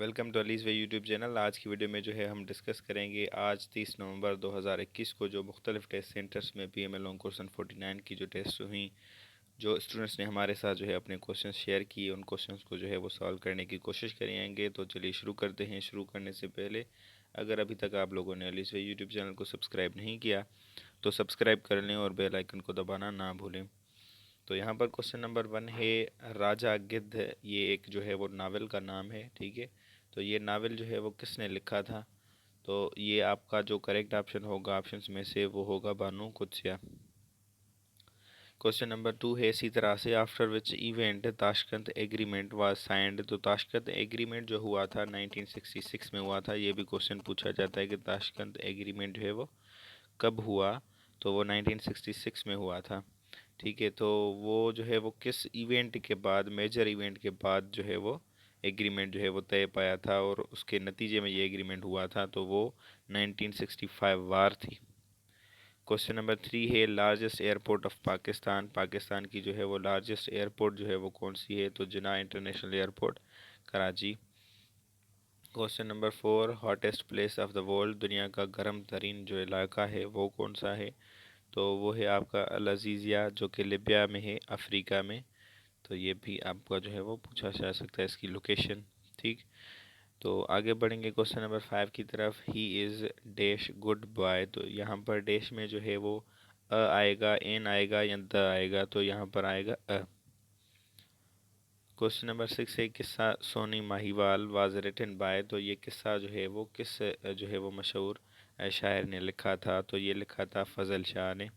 Welcome to Ali's way YouTube channel. आज की video में जो है हम डिस्कस करेंगे आज 30 नवंबर 2021 को जो मुख्तलिफ टेस्ट सेंटर्स में PML ऑन क्वेश्चन 49 की जो टेस्ट हुई, जो स्टूडेंट्स ने हमारे साथ जो है अपने क्वेश्चन शेयर किए, उन क्वेश्चंस को जो है वो सॉल्व करने की कोशिश करेंगे। तो चलिए शुरू करते हैं। शुरू करने से पहले अगर अभी तक आप लोगों ने अलीज़ वे यूट्यूब चैनल को सब्सक्राइब नहीं किया तो सब्सक्राइब कर लें और बेल आइकन को दबाना ना भूलें। तो यहाँ पर क्वेश्चन नंबर 1 है राजा गिद्ध। ये एक जो है वो नावल का नाम है, ठीक है। तो ये नावल जो है वो किसने लिखा था? तो ये आपका जो करेक्ट ऑप्शन होगा ऑप्शंस में से वो होगा बानो कुदसिया। क्वेश्चन नंबर 2 है इसी तरह से after which event Tashkent agreement was signed. तो ताशकंद एग्रीमेंट जो हुआ था 1966 में हुआ था। ये भी क्वेश्चन पूछा जाता है कि ताशकंद एग्रीमेंट जो है वो कब हुआ? तो वो 1966 में हुआ था, ठीक है। तो वो जो है वो किस इवेंट के बाद, मेजर इवेंट के बाद जो है वो एग्रीमेंट जो है वो तय पाया था और उसके नतीजे में ये एग्रीमेंट हुआ था, तो वो 1965 वार थी। क्वेश्चन नंबर 3 है largest airport of Pakistan. Pakistan की जो है वो लार्जेस्ट एयरपोर्ट जो है वो कौन सी है? तो Jinnah international airport, Karachi. Question number 4 hottest place of the world. दुनिया का गर्म तरीन जो इलाका है वो कौन सा है? तो वो है आपका अल अज़ीज़िया, जो कि लिबिया में है, अफ्रीका में। तो ये भी आपका जो है वो पूछा जा सकता है, इसकी लोकेशन, ठीक। तो आगे बढ़ेंगे क्वेश्चन नंबर 5 की तरफ। He is dash good boy. तो यहाँ पर डैश में जो है वो आएगा, एन आएगा या द आएगा? तो यहाँ पर आएगा अ। क्वेश्चन नंबर 6 है किस्सा Sohni Mahiwal was written by. तो ये किस्सा जो है वो किस जो है वो मशहूर शायर ने लिखा था? तो ये लिखा था फजल शाह ने।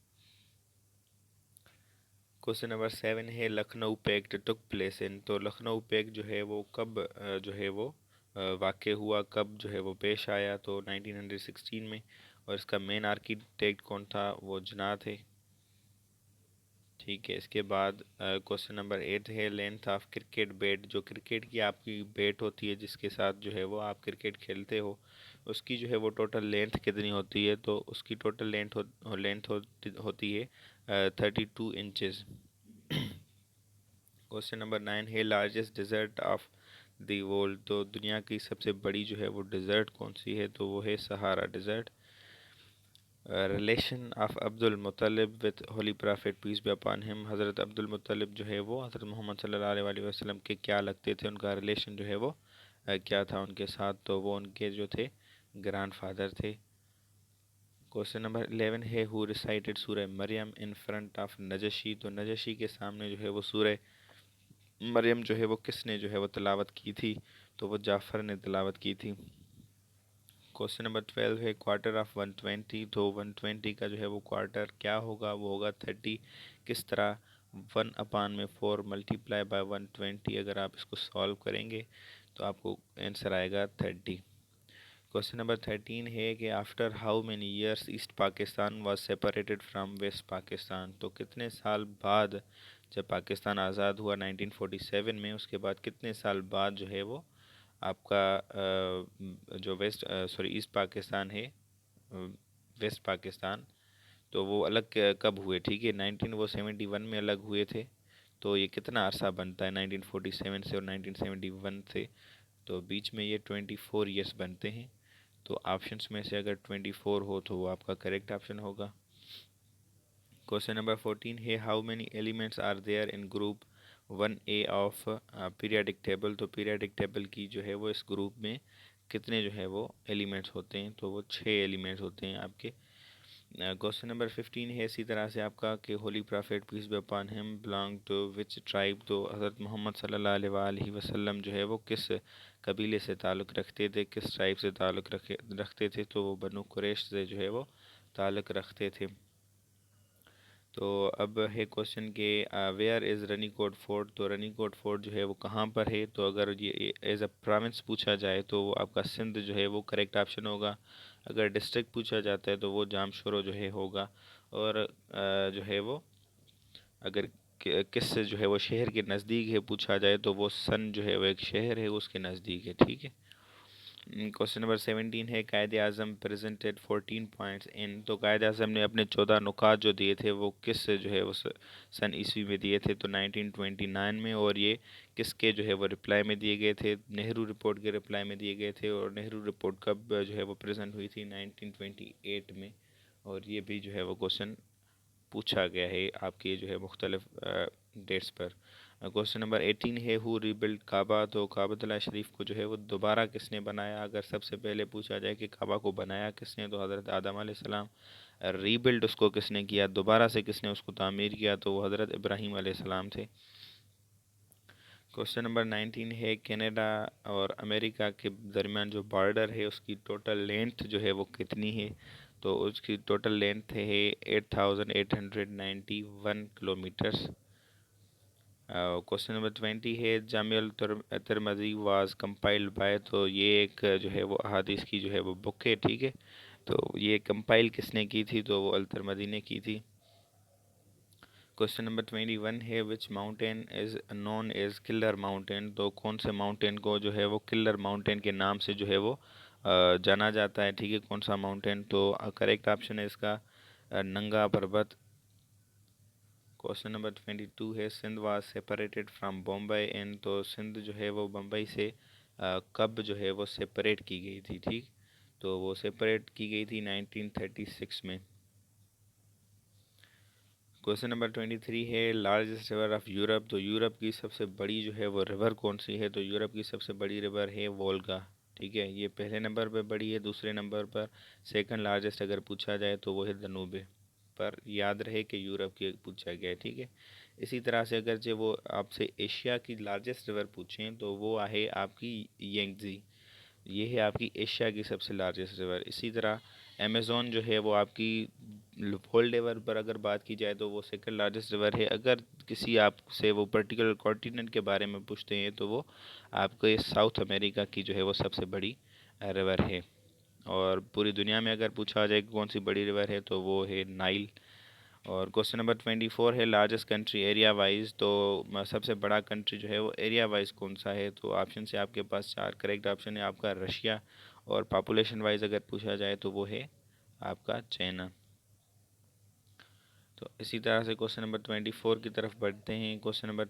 क्वेश्चन नंबर 7 है Lucknow pact took place in. तो लखनऊ पैक्ट जो है वो कब जो है वो वाक़ हुआ, कब जो है वो पेश आया? तो 1916 में। और इसका मेन आर्किटेक्ट कौन था? वो जिन्ना थे, ठीक है। इसके बाद क्वेश्चन नंबर 8 है लेंथ ऑफ क्रिकेट बैट। जो क्रिकेट की आपकी बैट होती है जिसके साथ जो है वो आप क्रिकेट खेलते हो, उसकी जो है वो टोटल लेंथ कितनी होती है? तो उसकी टोटल होती है 32 इंचज़। क्वेश्चन नंबर 9 है largest dessert of the world. तो दुनिया की सबसे बड़ी जो है वो डिज़र्ट कौन सी है? तो वो है Sahara desert. Relation of Abdul Muttalib with holy prophet peace be upon him. Hazrat Abdul मुत्तलिब जो है वो हज़रत मोहम्मद सल्लल्लाहु अलैहि वसल्लम के क्या लगते थे? उनका रिलेशन जो है वो क्या था उनके साथ? तो वो उनके जो थे ग्रैंड फादर थे। क्वेश्चन नंबर 11 है हु रिसाइटेड सूरह मरियम इन फ्रंट ऑफ नजशी। तो नजशी के सामने जो है वो सूरह मरियम जो है वो किसने जो है वो तिलावत की थी? तो वो जाफ़र ने तिलावत की थी। क्वेश्चन नंबर 12 है क्वार्टर ऑफ 120। तो 120 का जो है वो क्वार्टर क्या होगा? वो होगा 30। किस तरह? 1/4 मल्टीप्लाई बाय 120। अगर आप इसको सॉल्व करेंगे तो आपको आंसर आएगा 30। क्वेश्चन नंबर 13 है कि after how many years East Pakistan was separated from West Pakistan. तो कितने साल बाद, जब पाकिस्तान आज़ाद हुआ 1947 में, उसके बाद कितने साल बाद जो है वो आपका जो ईस्ट पाकिस्तान है, वेस्ट पाकिस्तान, तो वो अलग कब हुए? ठीक है, 1971 में अलग हुए थे। तो ये कितना अरसा बनता है 1947 से और 1971 से? तो बीच में ये 24 ईयर्स बनते हैं। तो ऑप्शंस में से अगर 24 हो तो वो आपका करेक्ट ऑप्शन होगा। क्वेश्चन नंबर 14 है how many elements are there in group 1A of periodic table. तो पीरियाडिक टेबल की जो है वो इस ग्रुप में कितने जो है वो एलिमेंट्स होते हैं? तो वो 6 एलिमेंट्स होते हैं आपके। क्वेश्चन नंबर 15 है इसी तरह से आपका कि holy prophet peace be upon him belong to which tribe. तो हज़रत मोहम्मद सल्लल्लाहु अलैहि वसल्लम जो है वो किस कबीले से ताल्लुक़ रखते थे, किस ट्राइब से ताल्लुक़ रखते थे? तो वो बनु कुरैश से जो है वो ताल्लुक़ रखते थे। तो अब है क्वेश्चन के वेयर इज़ रनीकोट फोर्ट। तो रनीकोट फोर्ट जो है वो कहाँ पर है? तो अगर ये एज अ प्रोविंस पूछा जाए तो वो आपका सिंध जो है वो करेक्ट ऑप्शन होगा। अगर डिस्ट्रिक्ट पूछा जाता है तो वो जामशोरो जो है होगा। और जो है वो अगर किस जो है वो शहर के नज़दीक है पूछा जाए तो वो सन जो है वो एक शहर है उसके नज़दीक है, ठीक है। क्वेश्चन नंबर 17 है कायदे आज़म प्रेजेंटेड 14 पॉइंट्स इन, तो कायदे आज़म ने अपने 14 नुकात जो दिए थे वो किस जो है वो सन ईस्वी में दिए थे, तो 1929 में। और ये किसके जो है वो रिप्लाई में दिए गए थे, नेहरू रिपोर्ट के रिप्लाई में दिए गए थे। और नेहरू रिपोर्ट कब जो है वो प्रेजेंट हुई थी, 1928 में। और ये भी जो है वो क्वेश्चन पूछा गया है आपके जो है मुख्तलिफ डेट्स पर। क्वेश्चन नंबर 18 है हु रीबिल्ड काबा, तो काबतुल्लाह शरीफ को जो है वो दोबारा किसने बनाया। अगर सबसे पहले पूछा जाए कि काबा को बनाया किसने, तो हज़रत आदम अलैहिस्सलाम। रीबिल्ड उसको किसने किया, दोबारा से किसने उसको तामीर किया, तो वो हज़रत इब्राहीम अलैहिस्सलाम थे। क्वेश्चन नंबर 19 है कनाडा और अमेरिका के दरमियान जो बॉर्डर है उसकी टोटल लेंथ जो है वो कितनी है, तो उसकी टोटल लेंथ है 8891 किलोमीटर्स। क्वेश्चन नंबर 20 है जामिउल तिरमिज़ी वाज कंपाइल्ड बाय, तो ये एक जो है वो अहादीस की जो है वो बुक है, ठीक है। तो ये कंपाइल किसने की थी, तो वो अल तिरमिज़ी ने की थी। क्वेश्चन नंबर 21 है which mountain is known as killer mountain, तो कौन से माउंटेन को जो है वो किलर माउंटेन के नाम से जो है वो जाना जाता है, ठीक है। कौन सा माउंटेन, तो करेक्ट ऑप्शन है इसका नंगा पर्वत। क्वेश्चन नंबर 22 है Sindh was separated from Bombay in, तो सिंध जो है वो बम्बई से कब जो है वो सेपरेट की गई थी, ठीक। तो वो सेपरेट की गई थी 1936 में। क्वेश्चन नंबर 23 है लार्जेस्ट रिवर ऑफ यूरोप, तो यूरोप की सबसे बड़ी जो है वो रिवर कौन सी है, तो यूरोप की सबसे बड़ी रिवर है वोल्गा, ठीक है। ये पहले नंबर पर बड़ी है, दूसरे नंबर पर सेकंड लार्जेस्ट अगर पूछा जाए तो वो है दनूबे। पर याद रहे कि यूरोप की पूछा गया है, ठीक है। इसी तरह से अगर जो वो आपसे एशिया की लार्जेस्ट रिवर पूछें तो वो है आपकी यंगजी, ये है आपकी एशिया की सबसे लार्जेस्ट रिवर। इसी तरह अमेज़ोन जो है वो आपकी वर्ल्ड लेवल पर अगर बात की जाए तो वो सेकंड लार्जेस्ट रिवर है। अगर किसी आपसे वो पर्टिकुलर कॉन्टिनेंट के बारे में पूछते हैं तो वो आपके साउथ अमेरिका की जो है वो सबसे बड़ी रिवर है। और पूरी दुनिया में अगर पूछा जाए कि कौन सी बड़ी रिवर है तो वो है नाइल। और क्वेश्चन नंबर 24 है लार्जेस्ट कंट्री एरिया वाइज, तो सबसे बड़ा कंट्री जो है वो एरिया वाइज कौन सा है, तो ऑप्शन से आपके पास चार करेक्ट ऑप्शन है आपका रशिया। और पॉपुलेशन वाइज अगर पूछा जाए तो वो है आपका चाइना। तो इसी तरह से क्वेश्चन नंबर 24 की तरफ बढ़ते हैं, क्वेश्चन नंबर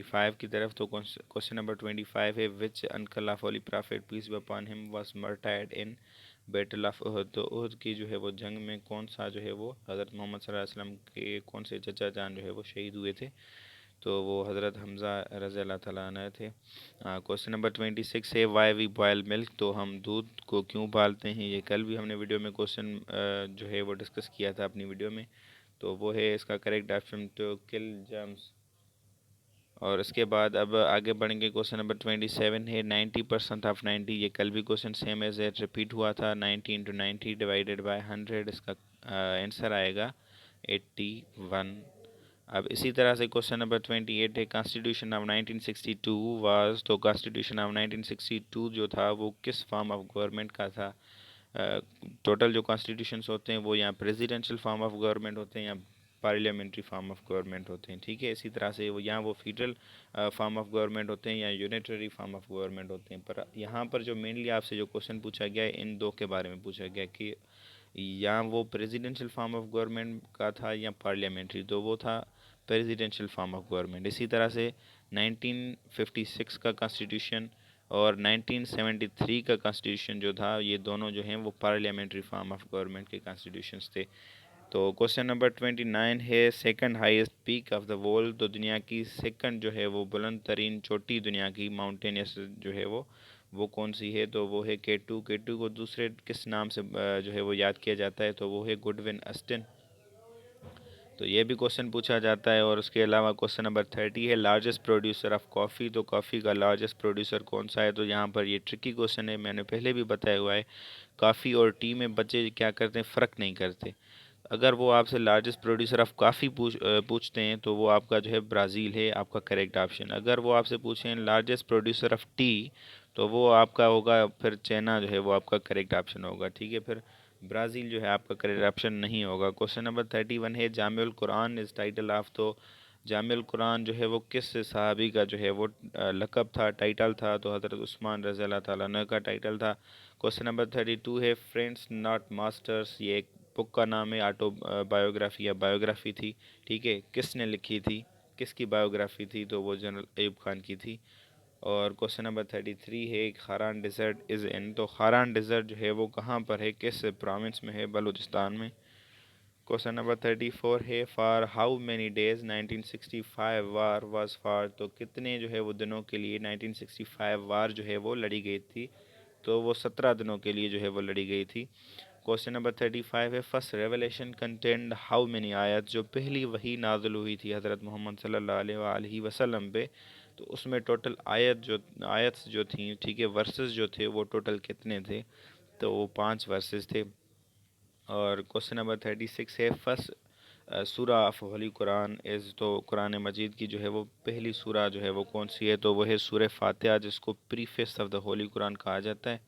5 की तरफ। तो क्वेश्चन नंबर 25 है which uncle of holy prophet peace be upon him was martyred in battle of Uhud, तो उहद की जो है वो जंग में कौन सा जो है वो हज़रत मोहम्मद सल्लल्लाहु अलैहि वसल्लम के कौन से चचा जान जो है वो शहीद हुए थे, तो वो हज़रत हमज़ा रज़ी अल्लाह तआला अन्हु थे। क्वेश्चन नंबर 26 है वाई वी बॉयल मिल्क, तो हम दूध को क्यों उबालते हैं, ये कल भी हमने वीडियो में क्वेश्चन जो है वो डिस्कस किया था अपनी वीडियो में। तो वो है इसका correct option to kill germs. और इसके बाद अब आगे बढ़ेंगे, क्वेश्चन नंबर 27 है 90% ऑफ 90, ये कल भी question same as eight repeat हुआ था। 90 इंटू 90 डिवाइडेड बाय 100, इसका आंसर आएगा 81। अब इसी तरह से क्वेश्चन नंबर 28 है कॉन्स्टिट्यूशन ऑफ 1962 वाज, तो कॉन्स्टिट्यूशन ऑफ 1962 जो था वो किस फॉर्म ऑफ गवर्नमेंट का था। टोटल जो कॉन्स्टिट्यूशंस होते हैं वो यहाँ प्रेसिडेंशियल फॉर्म ऑफ गवर्नमेंट होते हैं या पार्लियामेंट्री फॉर्म ऑफ गवर्नमेंट होते हैं, ठीक है। इसी तरह से वो यहाँ वो फेडरल फॉर्म ऑफ गवर्नमेंट होते हैं या यूनिटरी फॉर्म ऑफ गवर्नमेंट होते हैं। पर यहाँ पर जो मेनली आपसे जो क्वेश्चन पूछा गया है इन दो के बारे में पूछा गया कि या वो प्रेसिडेंशियल फॉर्म ऑफ गवर्नमेंट का था या पार्लियामेंट्री, तो वो था प्रेसिडेंशियल फॉर्म ऑफ गवर्नमेंट। इसी तरह से 1956 का कॉन्स्टिट्यूशन और 1973 का कॉन्स्टिट्यूशन जो था ये दोनों जो हैं वो पार्लियामेंट्री फॉर्म ऑफ गवर्नमेंट के कॉन्स्टिट्यूशंस थे। तो क्वेश्चन नंबर 29 है second highest peak of the world, तो दुनिया की सेकंड जो है वो बुलंद तरीन चोटी दुनिया की माउंटेनियस जो है वो कौन सी है, तो वो है केटू। केटू को दूसरे किस नाम से जो है वो याद किया जाता है, तो वो है गुडविन अस्टन। तो ये भी क्वेश्चन पूछा जाता है। और उसके अलावा क्वेश्चन नंबर 30 है लार्जेस्ट प्रोड्यूसर ऑफ कॉफ़ी, तो कॉफ़ी का लार्जेस्ट प्रोड्यूसर कौन सा है, तो यहाँ पर ये ट्रिकी क्वेश्चन है, मैंने पहले भी बताया हुआ है। कॉफ़ी और टी में बच्चे क्या करते हैं, फ़र्क नहीं करते। अगर वो आपसे लार्जेस्ट प्रोड्यूसर ऑफ कॉफ़ी पूछते हैं तो वो आपका जो है ब्राज़ील है आपका करेक्ट ऑप्शन। अगर वो आपसे पूछें लार्जेस्ट प्रोड्यूसर ऑफ टी तो वो आपका होगा फिर चाइना जो है वो आपका करेक्ट ऑप्शन होगा, ठीक है। फिर ब्राज़ील जो है आपका करेक्ट ऑप्शन नहीं होगा। क्वेश्चन नंबर 31 है जामिउल कुरान इज़ टाइटल ऑफ, तो जामिल कुरान जो है वो किस सहाबी का जो है वो लक़ब था, टाइटल था? तो हज़रत उस्मान रज़ी अल्लाह ताला अन्हु का टाइटल था। क्वेश्चन नंबर 32 है फ्रेंड्स नॉट मास्टर्स, ये एक बुक का नाम है, ऑटो बायोग्राफी या बायोग्राफी थी। ठीक है, किसने लिखी थी, किसकी बायोग्राफी थी? तो वो जनरल अयूब खान की थी। और क्वेश्चन नंबर 33 है खारान डिज़र्ट इज़ इन, तो खारान डिज़र्ट जो है वो कहाँ पर है, किस प्रोविंस में है? बलूचिस्तान में। क्वेश्चन नंबर 34 है for how many days 1965 war was far, तो कितने जो है वो दिनों के लिए 1965 वार जो है वो लड़ी गई थी? तो वो 17 दिनों के लिए जो है वो लड़ी गई थी। क्वेश्चन नंबर 35 है first revelation contained how many आयत, जो पहली वही नाज़िल हुई थी हज़रत मोहम्मद सल्लल्लाहु अलैहि वसल्लम पे, तो उसमें टोटल आयत जो थी, ठीक है, वर्सेस जो थे वो टोटल कितने थे? तो वो 5 वर्सेस थे। और क्वेश्चन नंबर 36 है फर्स्ट सूरा ऑफ होली कुरान इज़, तो कुरान मजीद की जो है वो पहली सूरा जो है वो कौन सी है? तो वो है सूरह फातिहा, जिसको preface of the Holi Quran कहा जाता है।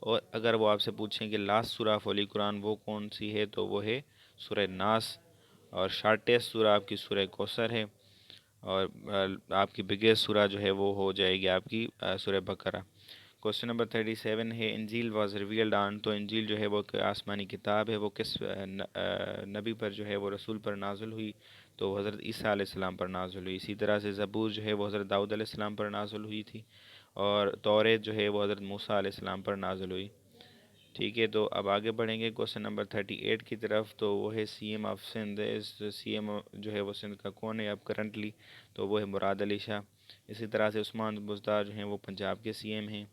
और अगर वो आपसे पूछें कि लास्ट सूरा ऑफ होली कुरान वो कौन सी है, तो वो है सूरह नास। और शार्टेस्ट सूरा आपकी सूरह कौसर है। और आपकी बिगेस्ट सूरा जो है वो हो जाएगी आपकी सूरह बकरा। क्वेश्चन नंबर 37 है इंजील वाज रिवील्ड ऑन, तो इंजील जो है वो एक आसमानी किताब है, वो किस नबी पर जो है वो रसूल पर नाजुल हुई? तो हज़रत ईसा अलैहिस्सलाम पर नाजुल हुई। इसी तरह से ज़बूर जो है वो हज़रत दाऊद अलैहिस्सलाम पर नाजुल हुई थी। और तौरेत जो है वो हज़रत मूसा अलैहिस्सलाम पर नाजुल हुई। ठीक है, तो अब आगे बढ़ेंगे क्वेश्चन नंबर 38 की तरफ। तो वो है सीएम ऑफ सिंध, इस सीएम जो है वो सिंध का कौन है अब करंटली? तो वो है मुराद अली शाह। इसी तरह से उस्मान बुज़दार जो हैं वो पंजाब के सीएम हैं।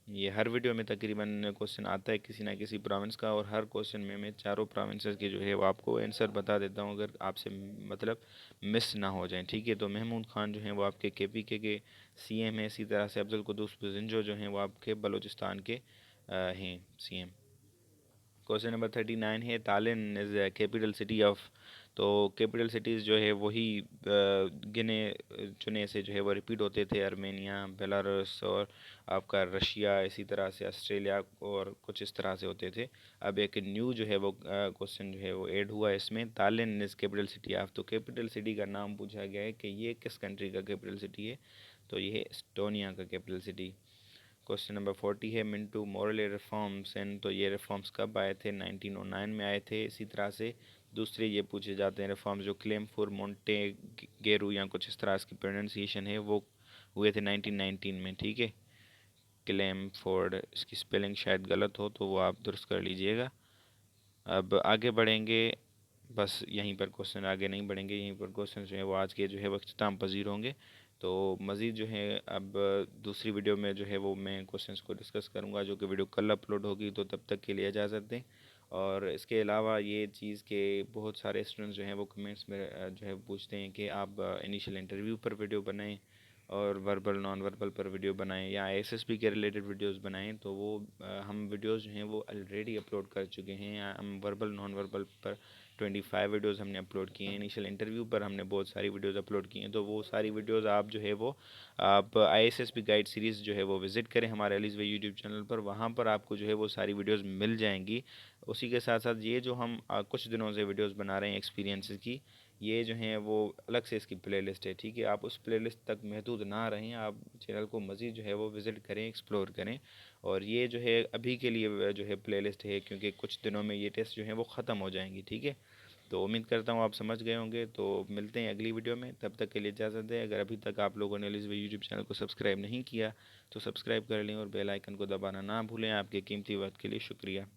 ये हर वीडियो में तकरीबन क्वेश्चन आता है किसी ना किसी प्रोविंस का, और हर क्वेश्चन में मैं चारों प्रोविंसेस के जो है वो आपको आंसर बता देता हूँ, अगर आपसे मतलब मिस ना हो जाए। ठीक है, तो महमूद खान जो हैं वो आपके केपीके के सीएम हैं। इसी तरह से अब्दुल कुद्दूस बुज़िंजो जो हैं वो आपके बलूचिस्तान के हैं सीएम। क्वेश्चन नंबर 39 है तालिन इज़ कैपिटल सिटी ऑफ, तो कैपिटल सिटीज़ जो है वही गिने चुने से जो है वो रिपीट होते थे, आर्मेनिया, बेलारूस और आपका रशिया, इसी तरह से ऑस्ट्रेलिया, और कुछ इस तरह से होते थे। अब एक न्यू जो है वो क्वेश्चन जो है वो ऐड हुआ है इसमें, तालिन इज़ कैपिटल सिटी ऑफ, तो कैपिटल सिटी का नाम पूछा गया है कि ये किस कंट्री का कैपिटल सिटी है? तो ये है एस्टोनिया का कैपिटल सिटी। क्वेश्चन नंबर 40 है मिंटू मोरले रिफॉर्म्स एंड, तो ये रिफॉर्म्स कब आए थे? 1909 में आए थे। इसी तरह से दूसरे ये पूछे जाते हैं रिफॉर्म्स जो क्लेम फॉर मोंटे गेरू या कुछ इस तरह इसकी प्रोनाउंसिएशन है, वो हुए थे 1919 में। ठीक है, क्लेम फोर्ड, इसकी स्पेलिंग शायद गलत हो तो वो आप दुरुस्त कर लीजिएगा। अब आगे बढ़ेंगे, बस यहीं पर क्वेश्चन, आगे नहीं बढ़ेंगे, यहीं पर क्वेश्चन जो है वो आज के जो है वो अख्ताम पजीर होंगे। तो मज़ीद जो है अब दूसरी वीडियो में जो है वो मैं क्वेश्चंस को डिस्कस करूँगा, जो कि वीडियो कल अपलोड होगी। तो तब तक के लिए इजाज़त दें। और इसके अलावा ये चीज़ के बहुत सारे स्टूडेंट्स जो हैं वो कमेंट्स में जो है पूछते हैं कि आप इनिशियल इंटरव्यू पर वीडियो बनाएं और वर्बल नॉन वर्बल पर वीडियो बनाएं या एसएसबी के रिलेटेड वीडियोस बनाएं। तो वो हम वीडियोस जो हैं वो ऑलरेडी अपलोड कर चुके हैं। हम वर्बल नॉन वर्बल पर 25 वीडियोस हमने अपलोड किए हैं। इनिशियल इंटरव्यू पर हमने बहुत सारी वीडियोस अपलोड की हैं। तो वो सारी वीडियोस आप जो है वो आप आईएसएसबी गाइड सीरीज़ जो है वो विज़िट करें हमारे अलीज़ भाई यूट्यूब चैनल पर, वहाँ पर आपको जो है वो सारी वीडियोस मिल जाएंगी। उसी के साथ साथ ये जो हम कुछ दिनों से वीडियोस बना रहे हैं एक्सपीरियंसेस की, ये जो हैं वो अलग से इसकी प्लेलिस्ट है। ठीक है, आप उस प्लेलिस्ट तक महदूद ना रहें, आप चैनल को मज़ीद जो है वो विज़िट करें, एक्सप्लोर करें। और ये जो है अभी के लिए जो है प्लेलिस्ट है, क्योंकि कुछ दिनों में ये टेस्ट जो है वो ख़त्म हो जाएंगी। ठीक है, तो उम्मीद करता हूँ आप समझ गए होंगे। तो मिलते हैं अगली वीडियो में, तब तक के लिए इजाज़त दें। अगर अभी तक आप लोगों ने अलीज़ भाई यूट्यूब चैनल को सब्सक्राइब नहीं किया तो सब्सक्राइब कर लें और बेल आइकन को दबाना ना भूलें। आपके कीमती वक्त के लिए शुक्रिया।